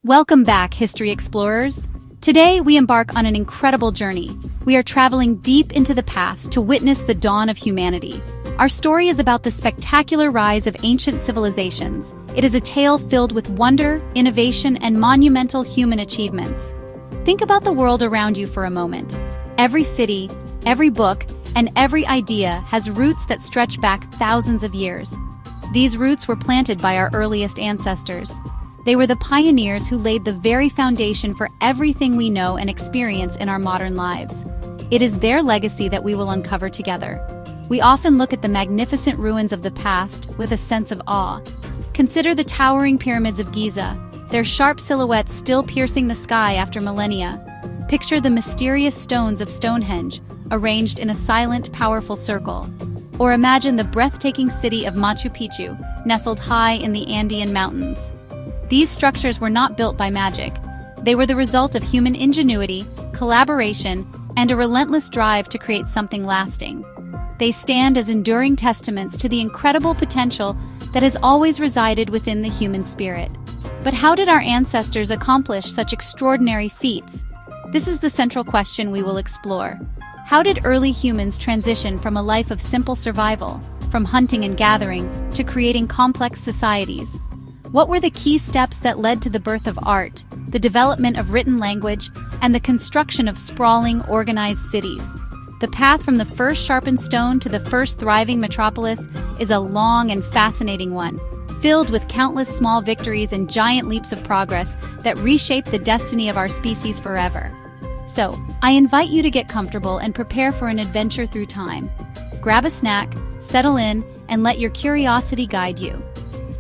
Welcome back, history explorers. Today, we embark on an incredible journey. We are traveling deep into the past to witness the dawn of humanity. Our story is about the spectacular rise of ancient civilizations. It is a tale filled with wonder, innovation, and monumental human achievements. Think about the world around you for a moment. Every city, every book, and every idea has roots that stretch back thousands of years. These roots were planted by our earliest ancestors. They were the pioneers who laid the very foundation for everything we know and experience in our modern lives. It is their legacy that we will uncover together. We often look at the magnificent ruins of the past with a sense of awe. Consider the towering pyramids of Giza, their sharp silhouettes still piercing the sky after millennia. Picture the mysterious stones of Stonehenge, arranged in a silent, powerful circle. Or imagine the breathtaking city of Machu Picchu, nestled high in the Andean mountains. These structures were not built by magic. They were the result of human ingenuity, collaboration, and a relentless drive to create something lasting. They stand as enduring testaments to the incredible potential that has always resided within the human spirit. But how did our ancestors accomplish such extraordinary feats? This is the central question we will explore. How did early humans transition from a life of simple survival, from hunting and gathering, to creating complex societies? What were the key steps that led to the birth of art, the development of written language, and the construction of sprawling, organized cities? The path from the first sharpened stone to the first thriving metropolis is a long and fascinating one, filled with countless small victories and giant leaps of progress that reshape the destiny of our species forever. So, I invite you to get comfortable and prepare for an adventure through time. Grab a snack, settle in, and let your curiosity guide you.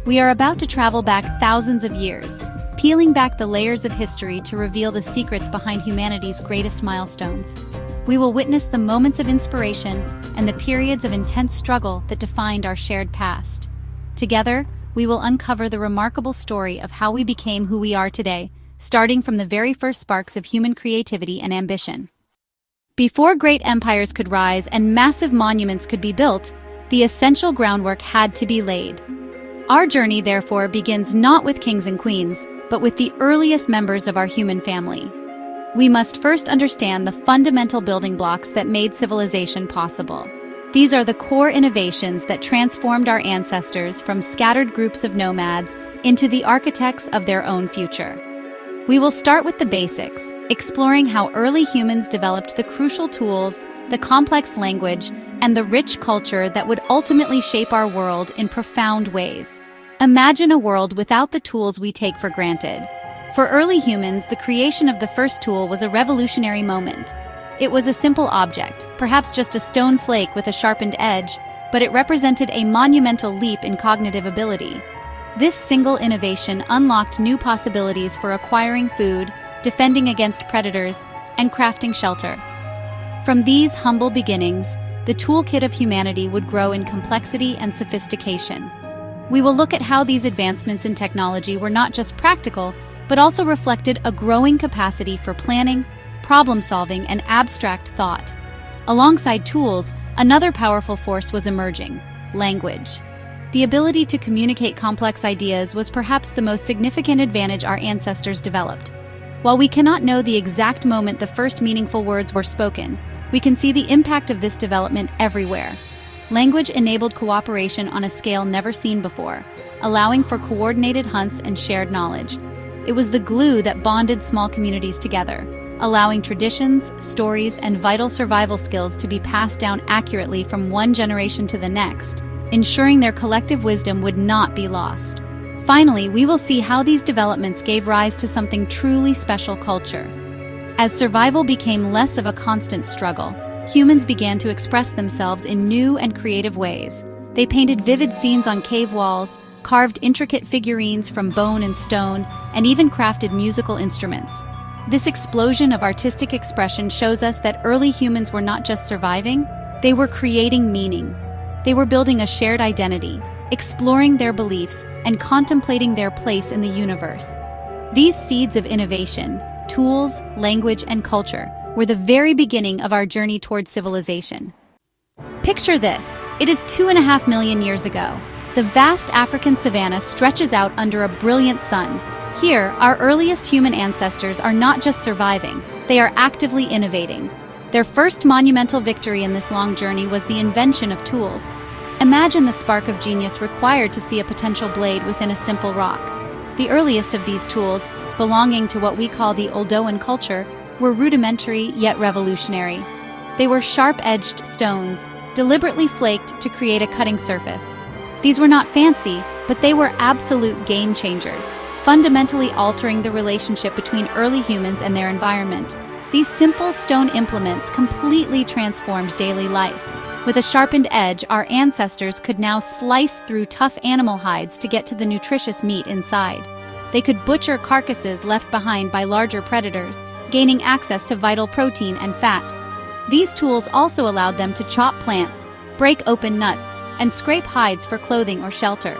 We are about to travel back thousands of years, peeling back the layers of history to reveal the secrets behind humanity's greatest milestones. We will witness the moments of inspiration and the periods of intense struggle that defined our shared past. Together, we will uncover the remarkable story of how we became who we are today, starting from the very first sparks of human creativity and ambition. Before great empires could rise and massive monuments could be built, the essential groundwork had to be laid. Our journey, therefore, begins not with kings and queens, but with the earliest members of our human family. We must first understand the fundamental building blocks that made civilization possible. These are the core innovations that transformed our ancestors from scattered groups of nomads into the architects of their own future. We will start with the basics, exploring how early humans developed the crucial tools, the complex language, and the rich culture that would ultimately shape our world in profound ways. Imagine a world without the tools we take for granted. For early humans, the creation of the first tool was a revolutionary moment. It was a simple object, perhaps just a stone flake with a sharpened edge, but it represented a monumental leap in cognitive ability. This single innovation unlocked new possibilities for acquiring food, defending against predators, and crafting shelter. From these humble beginnings, the toolkit of humanity would grow in complexity and sophistication. We will look at how these advancements in technology were not just practical, but also reflected a growing capacity for planning, problem-solving, and abstract thought. Alongside tools, another powerful force was emerging: language. The ability to communicate complex ideas was perhaps the most significant advantage our ancestors developed. While we cannot know the exact moment the first meaningful words were spoken, we can see the impact of this development everywhere. Language enabled cooperation on a scale never seen before, allowing for coordinated hunts and shared knowledge. It was the glue that bonded small communities together, allowing traditions, stories, and vital survival skills to be passed down accurately from one generation to the next, ensuring their collective wisdom would not be lost. Finally, we will see how these developments gave rise to something truly special: culture. As survival became less of a constant struggle, humans began to express themselves in new and creative ways. They painted vivid scenes on cave walls, carved intricate figurines from bone and stone, and even crafted musical instruments. This explosion of artistic expression shows us that early humans were not just surviving, they were creating meaning. They were building a shared identity, exploring their beliefs, and contemplating their place in the universe. These seeds of innovation, tools, language, and culture, were the very beginning of our journey toward civilization. Picture this. It is 2.5 million years ago. The vast African savanna stretches out under a brilliant sun. Here, our earliest human ancestors are not just surviving, they are actively innovating. Their first monumental victory in this long journey was the invention of tools. Imagine the spark of genius required to see a potential blade within a simple rock. The earliest of these tools, belonging to what we call the Oldowan culture, were rudimentary yet revolutionary. They were sharp-edged stones, deliberately flaked to create a cutting surface. These were not fancy, but they were absolute game changers, fundamentally altering the relationship between early humans and their environment. These simple stone implements completely transformed daily life. With a sharpened edge, our ancestors could now slice through tough animal hides to get to the nutritious meat inside. They could butcher carcasses left behind by larger predators, gaining access to vital protein and fat. These tools also allowed them to chop plants, break open nuts, and scrape hides for clothing or shelter.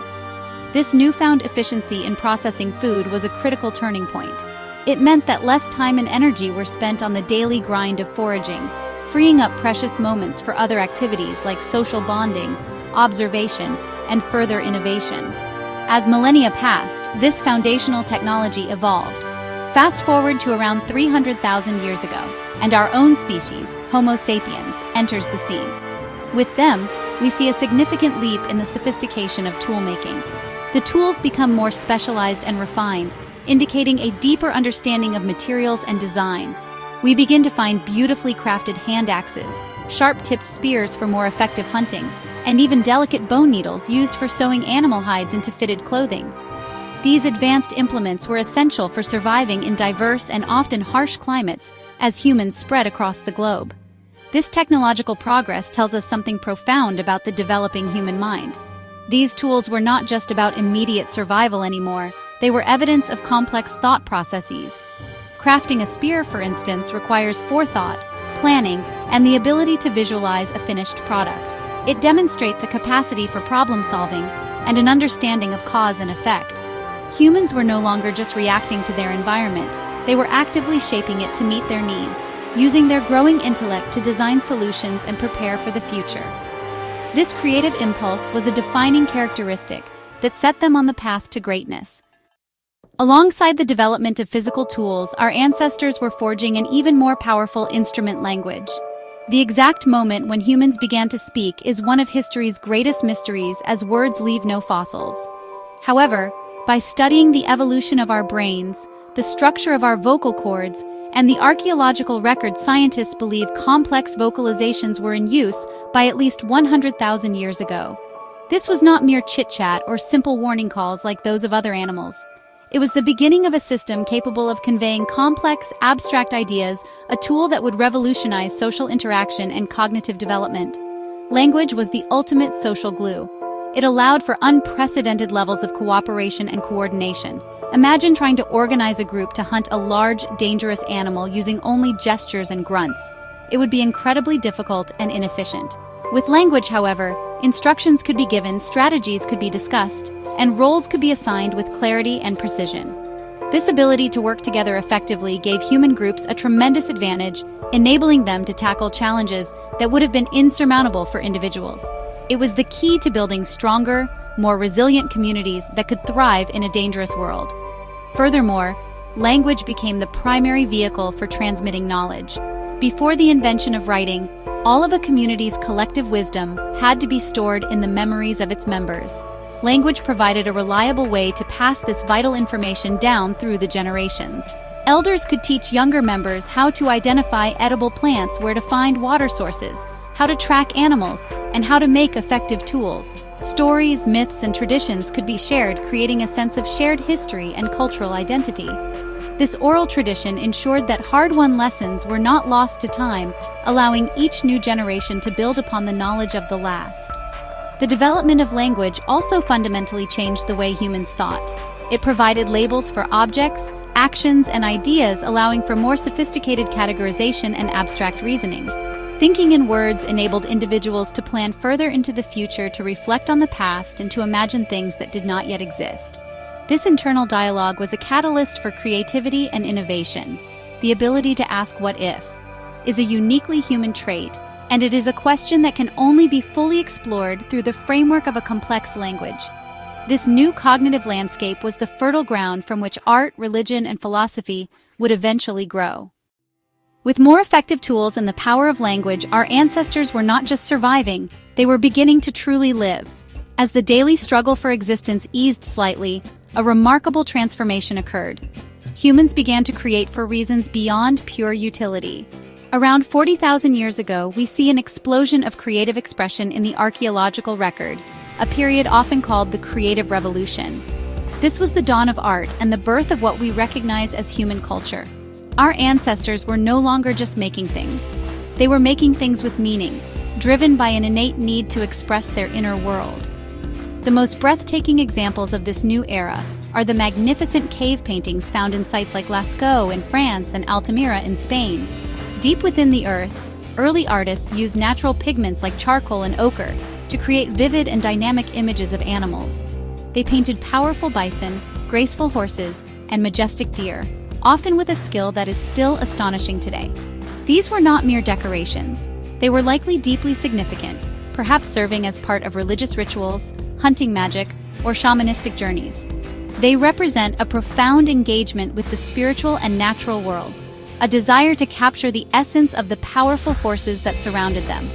This newfound efficiency in processing food was a critical turning point. It meant that less time and energy were spent on the daily grind of foraging, freeing up precious moments for other activities like social bonding, observation, and further innovation. As millennia passed, this foundational technology evolved. Fast forward to around 300,000 years ago, and our own species, Homo sapiens, enters the scene. With them, we see a significant leap in the sophistication of tool-making. The tools become more specialized and refined, indicating a deeper understanding of materials and design. We begin to find beautifully crafted hand axes, sharp-tipped spears for more effective hunting, and even delicate bone needles used for sewing animal hides into fitted clothing. These advanced implements were essential for surviving in diverse and often harsh climates as humans spread across the globe. This technological progress tells us something profound about the developing human mind. These tools were not just about immediate survival anymore, they were evidence of complex thought processes. Crafting a spear, for instance, requires forethought, planning, and the ability to visualize a finished product. It demonstrates a capacity for problem-solving and an understanding of cause and effect. Humans were no longer just reacting to their environment, they were actively shaping it to meet their needs, using their growing intellect to design solutions and prepare for the future. This creative impulse was a defining characteristic that set them on the path to greatness. Alongside the development of physical tools, our ancestors were forging an even more powerful instrument language. The exact moment when humans began to speak is one of history's greatest mysteries, as words leave no fossils. However, by studying the evolution of our brains, the structure of our vocal cords, and the archaeological records, scientists believe complex vocalizations were in use by at least 100,000 years ago. This was not mere chit-chat or simple warning calls like those of other animals. It was the beginning of a system capable of conveying complex, abstract ideas, a tool that would revolutionize social interaction and cognitive development. Language was the ultimate social glue. It allowed for unprecedented levels of cooperation and coordination. Imagine trying to organize a group to hunt a large, dangerous animal using only gestures and grunts. It would be incredibly difficult and inefficient. With language, however, instructions could be given, strategies could be discussed, and roles could be assigned with clarity and precision. This ability to work together effectively gave human groups a tremendous advantage, enabling them to tackle challenges that would have been insurmountable for individuals. It was the key to building stronger, more resilient communities that could thrive in a dangerous world. Furthermore, language became the primary vehicle for transmitting knowledge. Before the invention of writing, all of a community's collective wisdom had to be stored in the memories of its members. Language provided a reliable way to pass this vital information down through the generations. Elders could teach younger members how to identify edible plants, where to find water sources, how to track animals, and how to make effective tools. Stories, myths, and traditions could be shared, creating a sense of shared history and cultural identity. This oral tradition ensured that hard-won lessons were not lost to time, allowing each new generation to build upon the knowledge of the last. The development of language also fundamentally changed the way humans thought. It provided labels for objects, actions, and ideas, allowing for more sophisticated categorization and abstract reasoning. Thinking in words enabled individuals to plan further into the future, to reflect on the past, and to imagine things that did not yet exist. This internal dialogue was a catalyst for creativity and innovation. The ability to ask "what if" is a uniquely human trait, and it is a question that can only be fully explored through the framework of a complex language. This new cognitive landscape was the fertile ground from which art, religion, and philosophy would eventually grow. With more effective tools and the power of language, our ancestors were not just surviving, they were beginning to truly live. As the daily struggle for existence eased slightly, a remarkable transformation occurred. Humans began to create for reasons beyond pure utility. Around 40,000 years ago, we see an explosion of creative expression in the archaeological record, a period often called the Creative Revolution. This was the dawn of art and the birth of what we recognize as human culture. Our ancestors were no longer just making things. They were making things with meaning, driven by an innate need to express their inner world. The most breathtaking examples of this new era are the magnificent cave paintings found in sites like Lascaux in France and Altamira in Spain. Deep within the earth, early artists used natural pigments like charcoal and ochre to create vivid and dynamic images of animals. They painted powerful bison, graceful horses, and majestic deer, often with a skill that is still astonishing today. These were not mere decorations. They were likely deeply significant, perhaps serving as part of religious rituals, hunting magic, or shamanistic journeys. They represent a profound engagement with the spiritual and natural worlds, a desire to capture the essence of the powerful forces that surrounded them.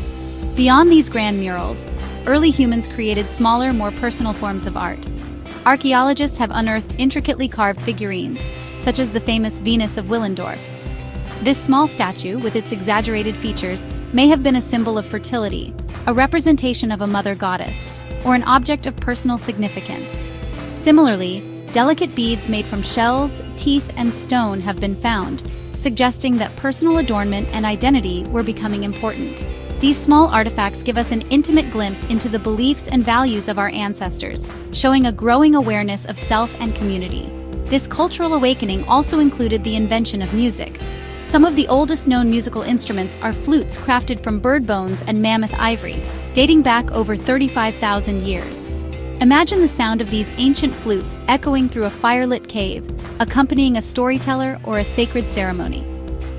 Beyond these grand murals, early humans created smaller, more personal forms of art. Archaeologists have unearthed intricately carved figurines, such as the famous Venus of Willendorf. This small statue, with its exaggerated features, may have been a symbol of fertility, a representation of a mother goddess, or an object of personal significance. Similarly, delicate beads made from shells, teeth, and stone have been found, suggesting that personal adornment and identity were becoming important. These small artifacts give us an intimate glimpse into the beliefs and values of our ancestors, showing a growing awareness of self and community. This cultural awakening also included the invention of music. Some of the oldest known musical instruments are flutes crafted from bird bones and mammoth ivory, dating back over 35,000 years. Imagine the sound of these ancient flutes echoing through a firelit cave, accompanying a storyteller or a sacred ceremony.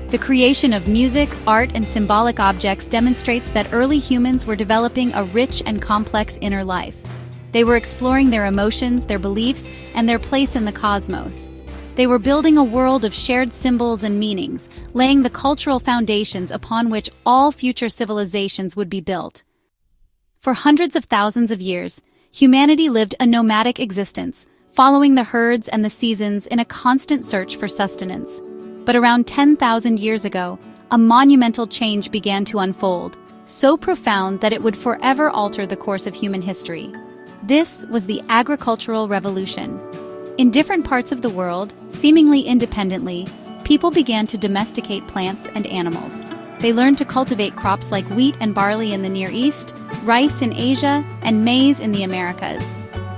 The creation of music, art, and symbolic objects demonstrates that early humans were developing a rich and complex inner life. They were exploring their emotions, their beliefs, and their place in the cosmos. They were building a world of shared symbols and meanings, laying the cultural foundations upon which all future civilizations would be built. For hundreds of thousands of years, humanity lived a nomadic existence, following the herds and the seasons in a constant search for sustenance. But around 10,000 years ago, a monumental change began to unfold, so profound that it would forever alter the course of human history. This was the agricultural revolution. In different parts of the world, seemingly independently, people began to domesticate plants and animals. They learned to cultivate crops like wheat and barley in the Near East, rice in Asia, and maize in the Americas.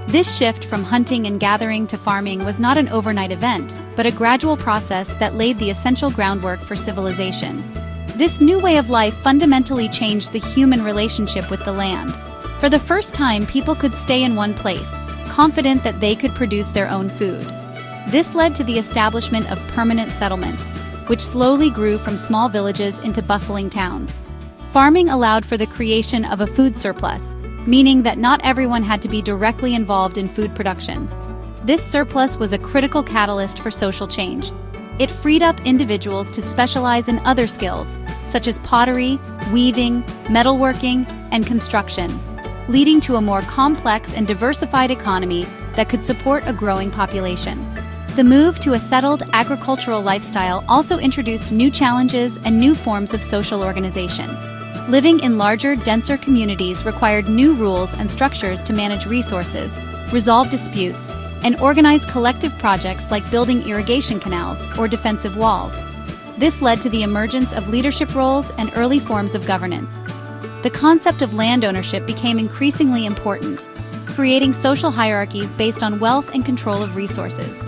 This shift from hunting and gathering to farming was not an overnight event, but a gradual process that laid the essential groundwork for civilization. This new way of life fundamentally changed the human relationship with the land. For the first time, people could stay in one place, confident that they could produce their own food. This led to the establishment of permanent settlements, which slowly grew from small villages into bustling towns. Farming allowed for the creation of a food surplus, meaning that not everyone had to be directly involved in food production. This surplus was a critical catalyst for social change. It freed up individuals to specialize in other skills, such as pottery, weaving, metalworking, and construction, leading to a more complex and diversified economy that could support a growing population. The move to a settled agricultural lifestyle also introduced new challenges and new forms of social organization. Living in larger, denser communities required new rules and structures to manage resources, resolve disputes, and organize collective projects like building irrigation canals or defensive walls. This led to the emergence of leadership roles and early forms of governance. The concept of land ownership became increasingly important, creating social hierarchies based on wealth and control of resources.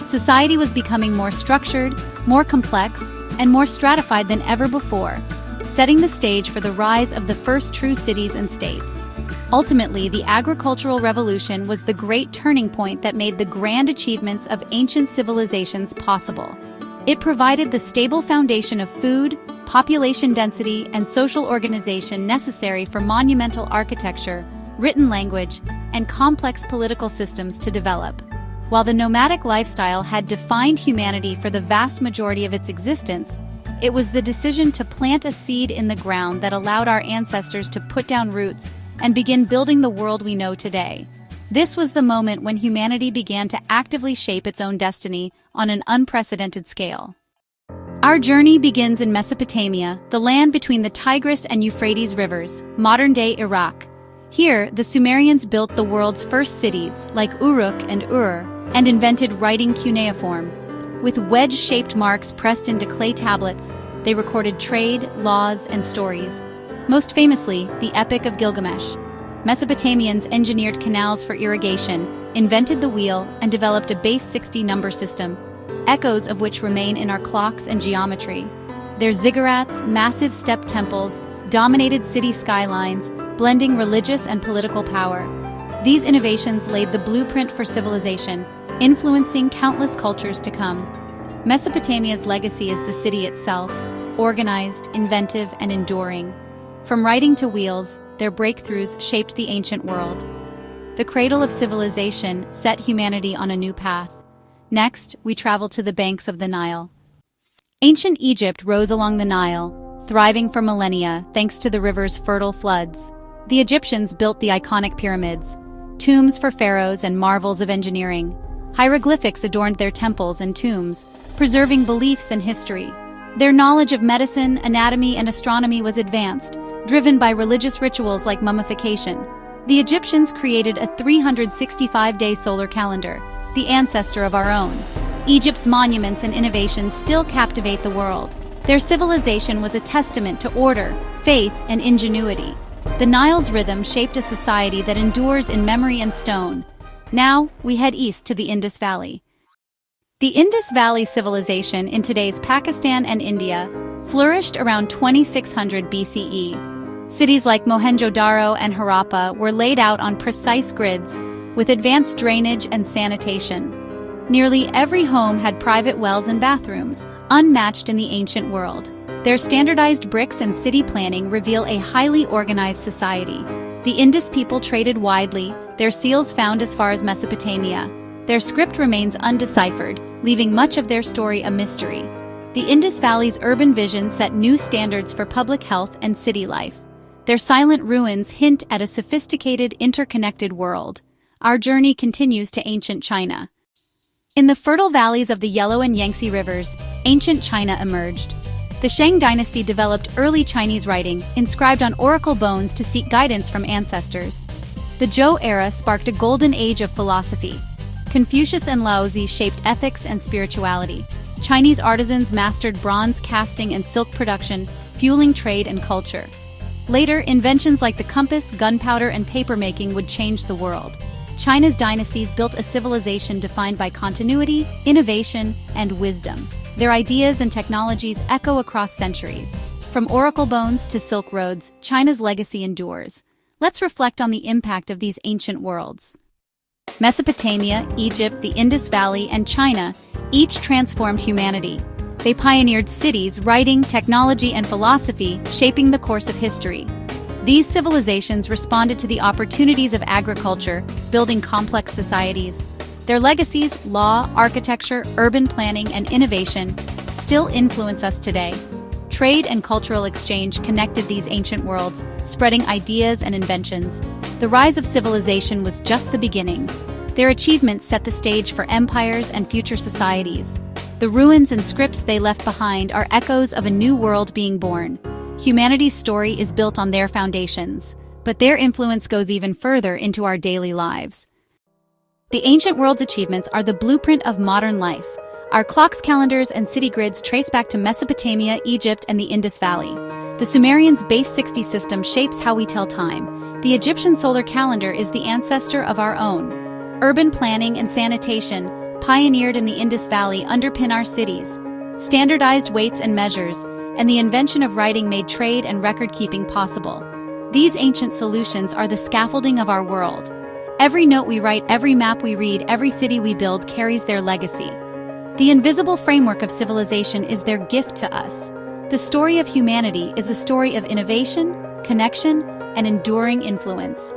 Society was becoming more structured, more complex, and more stratified than ever before, setting the stage for the rise of the first true cities and states. Ultimately, the agricultural revolution was the great turning point that made the grand achievements of ancient civilizations possible. It provided the stable foundation of food, population density, and social organization necessary for monumental architecture, written language, and complex political systems to develop. While the nomadic lifestyle had defined humanity for the vast majority of its existence, it was the decision to plant a seed in the ground that allowed our ancestors to put down roots and begin building the world we know today. This was the moment when humanity began to actively shape its own destiny on an unprecedented scale. Our journey begins in Mesopotamia, the land between the Tigris and Euphrates rivers, modern-day Iraq. Here, the Sumerians built the world's first cities, like Uruk and Ur, and invented writing cuneiform. With wedge-shaped marks pressed into clay tablets, they recorded trade, laws, and stories. Most famously, the Epic of Gilgamesh. Mesopotamians engineered canals for irrigation, invented the wheel, and developed a base 60 number system, echoes of which remain in our clocks and geometry. Their ziggurats, massive step temples, dominated city skylines, blending religious and political power. These innovations laid the blueprint for civilization, influencing countless cultures to come. Mesopotamia's legacy is the city itself, organized, inventive, and enduring. From writing to wheels, their breakthroughs shaped the ancient world. The cradle of civilization set humanity on a new path. Next, we travel to the banks of the Nile. Ancient Egypt rose along the Nile, thriving for millennia thanks to the river's fertile floods. The Egyptians built the iconic pyramids, tombs for pharaohs and marvels of engineering. Hieroglyphics adorned their temples and tombs, preserving beliefs and history. Their knowledge of medicine, anatomy, and astronomy was advanced, driven by religious rituals like mummification. The Egyptians created a 365-day solar calendar, the ancestor of our own. Egypt's monuments and innovations still captivate the world. Their civilization was a testament to order, faith, and ingenuity. The Nile's rhythm shaped a society that endures in memory and stone. Now, we head east to the Indus Valley. The Indus Valley civilization in today's Pakistan and India flourished around 2600 BCE. Cities like Mohenjo-Daro and Harappa were laid out on precise grids, with advanced drainage and sanitation. Nearly every home had private wells and bathrooms, unmatched in the ancient world. Their standardized bricks and city planning reveal a highly organized society. The Indus people traded widely, their seals found as far as Mesopotamia. Their script remains undeciphered, leaving much of their story a mystery. The Indus Valley's urban vision set new standards for public health and city life. Their silent ruins hint at a sophisticated, interconnected world. Our journey continues to ancient China. In the fertile valleys of the Yellow and Yangtze rivers, ancient China emerged. The Shang dynasty developed early Chinese writing, inscribed on oracle bones to seek guidance from ancestors. The Zhou era sparked a golden age of philosophy. Confucius and Laozi shaped ethics and spirituality. Chinese artisans mastered bronze casting and silk production, fueling trade and culture. Later, inventions like the compass, gunpowder, and papermaking would change the world. China's dynasties built a civilization defined by continuity, innovation, and wisdom. Their ideas and technologies echo across centuries. From oracle bones to silk roads, China's legacy endures. Let's reflect on the impact of these ancient worlds. Mesopotamia, Egypt, the Indus Valley, and China each transformed humanity. They pioneered cities, writing, technology, and philosophy, shaping the course of history. These civilizations responded to the opportunities of agriculture, building complex societies. Their legacies, law, architecture, urban planning, and innovation, still influence us today. Trade and cultural exchange connected these ancient worlds, spreading ideas and inventions. The rise of civilization was just the beginning. Their achievements set the stage for empires and future societies. The ruins and scripts they left behind are echoes of a new world being born. Humanity's story is built on their foundations, but their influence goes even further into our daily lives. The ancient world's achievements are the blueprint of modern life. Our clocks, calendars, and city grids trace back to Mesopotamia, Egypt, and the Indus Valley. The Sumerians' base 60 system shapes how we tell time. The Egyptian solar calendar is the ancestor of our own. Urban planning and sanitation, pioneered in the Indus Valley, underpin our cities. Standardized weights and measures, and the invention of writing made trade and record-keeping possible. These ancient solutions are the scaffolding of our world. Every note we write, every map we read, every city we build carries their legacy. The invisible framework of civilization is their gift to us. The story of humanity is a story of innovation, connection, and enduring influence.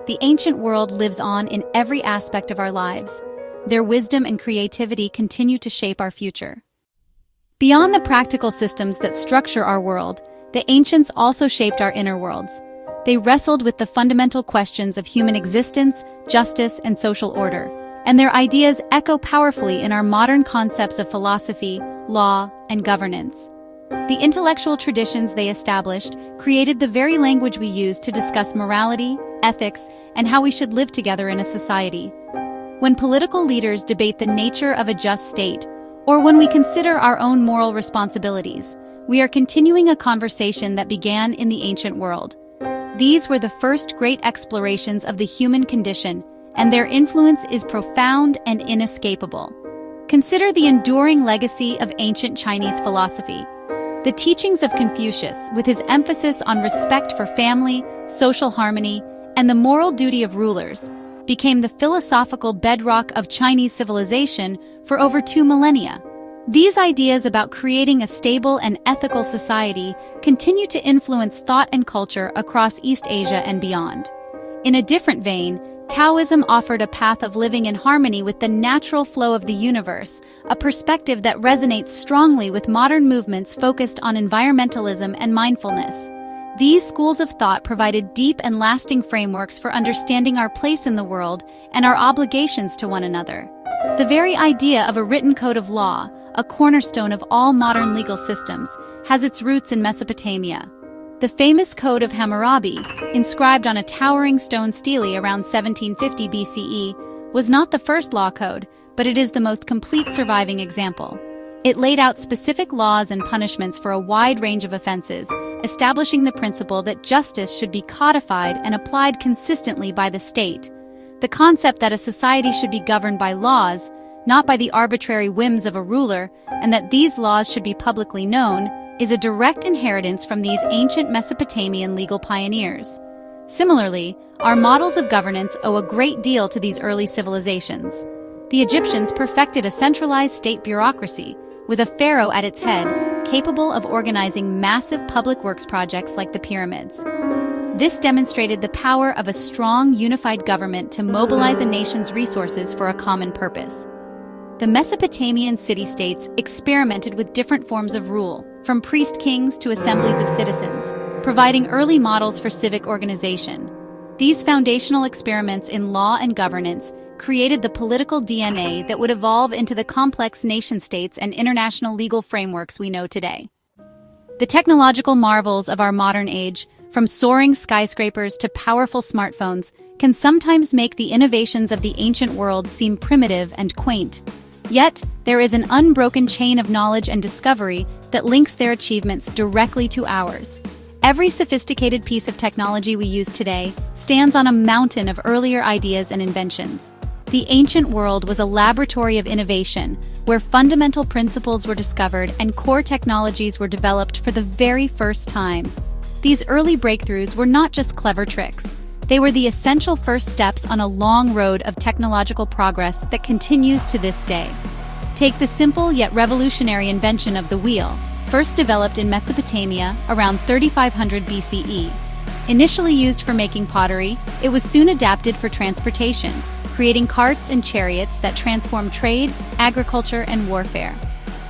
the ancient world lives on in every aspect of our lives. Their wisdom and creativity continue to shape our future. Beyond the practical systems that structure our world, the ancients also shaped our inner worlds. They wrestled with the fundamental questions of human existence, justice, and social order, and their ideas echo powerfully in our modern concepts of philosophy, law, and governance. The intellectual traditions they established created the very language we use to discuss morality, ethics, and how we should live together in a society. When political leaders debate the nature of a just state, or when we consider our own moral responsibilities, we are continuing a conversation that began in the ancient world. These were the first great explorations of the human condition, and their influence is profound and inescapable. Consider the enduring legacy of ancient Chinese philosophy. The teachings of Confucius, with his emphasis on respect for family, social harmony, and the moral duty of rulers, became the philosophical bedrock of Chinese civilization for over 2 millennia. These ideas about creating a stable and ethical society continue to influence thought and culture across East Asia and beyond. In a different vein, Taoism offered a path of living in harmony with the natural flow of the universe, a perspective that resonates strongly with modern movements focused on environmentalism and mindfulness. These schools of thought provided deep and lasting frameworks for understanding our place in the world and our obligations to one another. The very idea of a written code of law, a cornerstone of all modern legal systems, has its roots in Mesopotamia. The famous Code of Hammurabi, inscribed on a towering stone stele around 1750 BCE, was not the first law code, but it is the most complete surviving example. It laid out specific laws and punishments for a wide range of offenses, establishing the principle that justice should be codified and applied consistently by the state. The concept that a society should be governed by laws, not by the arbitrary whims of a ruler, and that these laws should be publicly known, is a direct inheritance from these ancient Mesopotamian legal pioneers. Similarly, our models of governance owe a great deal to these early civilizations. The Egyptians perfected a centralized state bureaucracy, with a pharaoh at its head, capable of organizing massive public works projects like the pyramids. This demonstrated the power of a strong, unified government to mobilize a nation's resources for a common purpose. The Mesopotamian city-states experimented with different forms of rule, from priest-kings to assemblies of citizens, providing early models for civic organization. These foundational experiments in law and governance created the political DNA that would evolve into the complex nation-states and international legal frameworks we know today. The technological marvels of our modern age, from soaring skyscrapers to powerful smartphones, can sometimes make the innovations of the ancient world seem primitive and quaint. Yet, there is an unbroken chain of knowledge and discovery that links their achievements directly to ours. Every sophisticated piece of technology we use today stands on a mountain of earlier ideas and inventions. The ancient world was a laboratory of innovation, where fundamental principles were discovered and core technologies were developed for the very first time. These early breakthroughs were not just clever tricks. They were the essential first steps on a long road of technological progress that continues to this day. Take the simple yet revolutionary invention of the wheel, first developed in Mesopotamia around 3500 BCE. Initially used for making pottery, it was soon adapted for transportation, creating carts and chariots that transformed trade, agriculture, and warfare.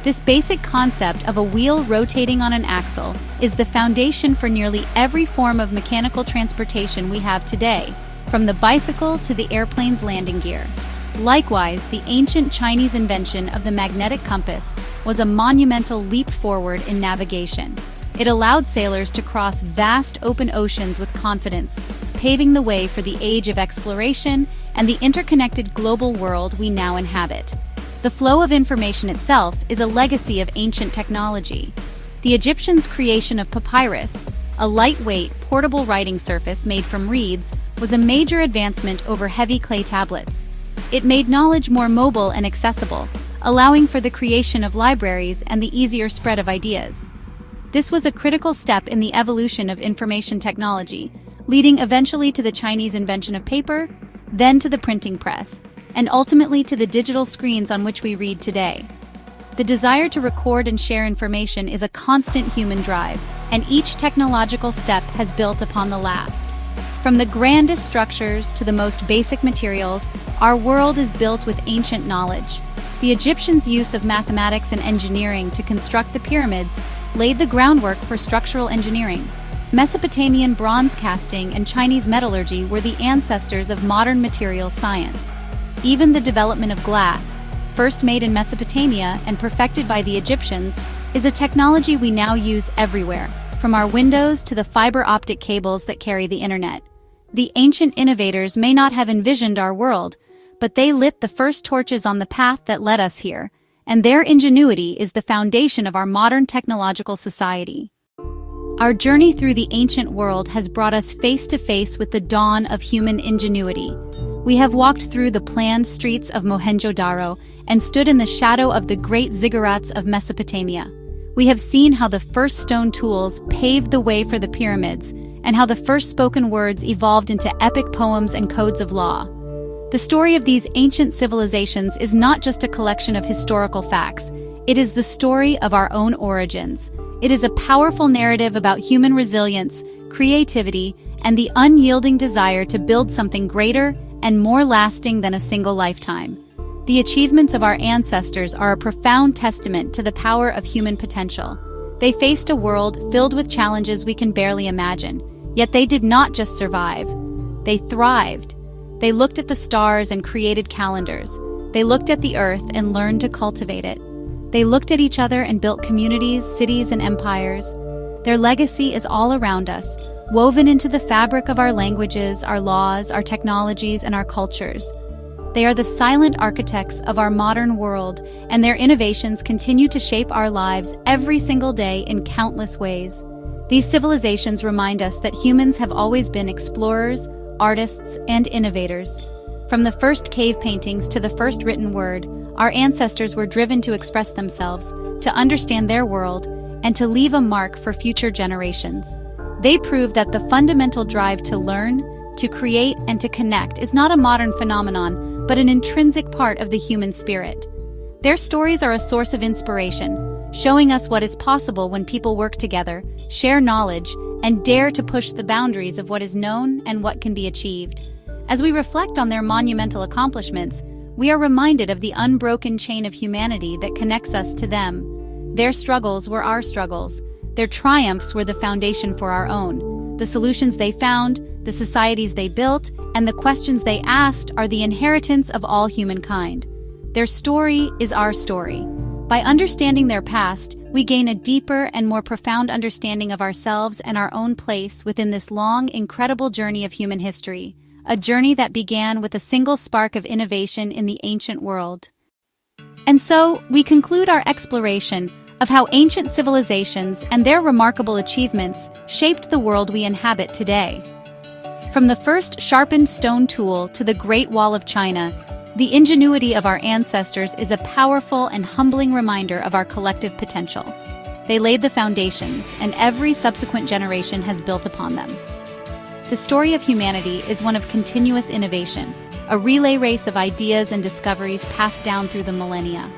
This basic concept of a wheel rotating on an axle is the foundation for nearly every form of mechanical transportation we have today, from the bicycle to the airplane's landing gear. Likewise, the ancient Chinese invention of the magnetic compass was a monumental leap forward in navigation. It allowed sailors to cross vast open oceans with confidence, paving the way for the age of exploration and the interconnected global world we now inhabit. The flow of information itself is a legacy of ancient technology. The Egyptians' creation of papyrus, a lightweight, portable writing surface made from reeds, was a major advancement over heavy clay tablets. It made knowledge more mobile and accessible, allowing for the creation of libraries and the easier spread of ideas. This was a critical step in the evolution of information technology, leading eventually to the Chinese invention of paper, then to the printing press, and ultimately to the digital screens on which we read today. The desire to record and share information is a constant human drive, and each technological step has built upon the last. From the grandest structures to the most basic materials, our world is built with ancient knowledge. The Egyptians' use of mathematics and engineering to construct the pyramids laid the groundwork for structural engineering. Mesopotamian bronze casting and Chinese metallurgy were the ancestors of modern materials science. Even the development of glass, first made in Mesopotamia and perfected by the Egyptians, is a technology we now use everywhere, from our windows to the fiber optic cables that carry the internet. The ancient innovators may not have envisioned our world, but they lit the first torches on the path that led us here, and their ingenuity is the foundation of our modern technological society. Our journey through the ancient world has brought us face to face with the dawn of human ingenuity. We have walked through the planned streets of Mohenjo-Daro and stood in the shadow of the great ziggurats of Mesopotamia. We have seen how the first stone tools paved the way for the pyramids, and how the first spoken words evolved into epic poems and codes of law. The story of these ancient civilizations is not just a collection of historical facts, it is the story of our own origins. It is a powerful narrative about human resilience, creativity, and the unyielding desire to build something greater and more lasting than a single lifetime. The achievements of our ancestors are a profound testament to the power of human potential. They faced a world filled with challenges we can barely imagine, yet they did not just survive. They thrived. They looked at the stars and created calendars. They looked at the earth and learned to cultivate it. They looked at each other and built communities, cities, and empires. Their legacy is all around us, woven into the fabric of our languages, our laws, our technologies, and our cultures. They are the silent architects of our modern world, and their innovations continue to shape our lives every single day in countless ways. These civilizations remind us that humans have always been explorers, artists, and innovators. From the first cave paintings to the first written word, our ancestors were driven to express themselves, to understand their world, and to leave a mark for future generations. They prove that the fundamental drive to learn, to create, and to connect is not a modern phenomenon, but an intrinsic part of the human spirit. Their stories are a source of inspiration, showing us what is possible when people work together, share knowledge, and dare to push the boundaries of what is known and what can be achieved. As we reflect on their monumental accomplishments, we are reminded of the unbroken chain of humanity that connects us to them. Their struggles were our struggles. Their triumphs were the foundation for our own. The solutions they found, the societies they built, and the questions they asked are the inheritance of all humankind. Their story is our story. By understanding their past, we gain a deeper and more profound understanding of ourselves and our own place within this long, incredible journey of human history, a journey that began with a single spark of innovation in the ancient world. And so, we conclude our exploration of how ancient civilizations and their remarkable achievements shaped the world we inhabit today. From the first sharpened stone tool to the Great Wall of China, the ingenuity of our ancestors is a powerful and humbling reminder of our collective potential. They laid the foundations, and every subsequent generation has built upon them. The story of humanity is one of continuous innovation, a relay race of ideas and discoveries passed down through the millennia.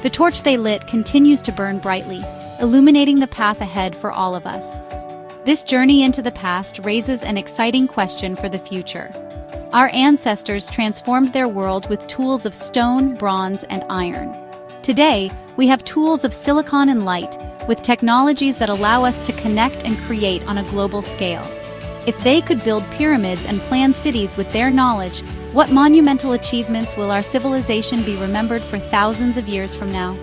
The torch they lit continues to burn brightly, illuminating the path ahead for all of us. This journey into the past raises an exciting question for the future. Our ancestors transformed their world with tools of stone, bronze, and iron. Today, we have tools of silicon and light, with technologies that allow us to connect and create on a global scale. If they could build pyramids and plan cities with their knowledge, what monumental achievements will our civilization be remembered for thousands of years from now?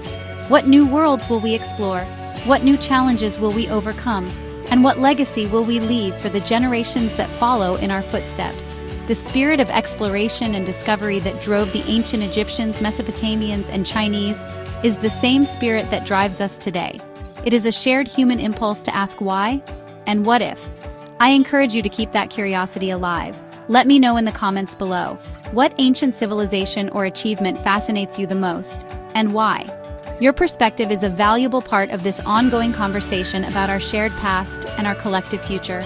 What new worlds will we explore? What new challenges will we overcome? And what legacy will we leave for the generations that follow in our footsteps? The spirit of exploration and discovery that drove the ancient Egyptians, Mesopotamians, and Chinese is the same spirit that drives us today. It is a shared human impulse to ask why and what if. I encourage you to keep that curiosity alive. Let me know in the comments below. What ancient civilization or achievement fascinates you the most, and why? Your perspective is a valuable part of this ongoing conversation about our shared past and our collective future.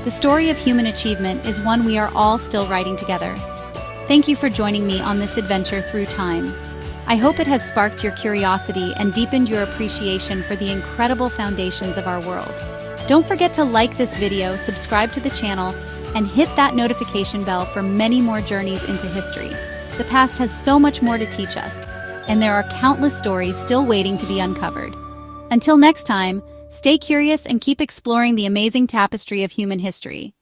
The story of human achievement is one we are all still writing together. Thank you for joining me on this adventure through time. I hope it has sparked your curiosity and deepened your appreciation for the incredible foundations of our world. Don't forget to like this video, subscribe to the channel, and hit that notification bell for many more journeys into history. The past has so much more to teach us, and there are countless stories still waiting to be uncovered. Until next time, stay curious and keep exploring the amazing tapestry of human history.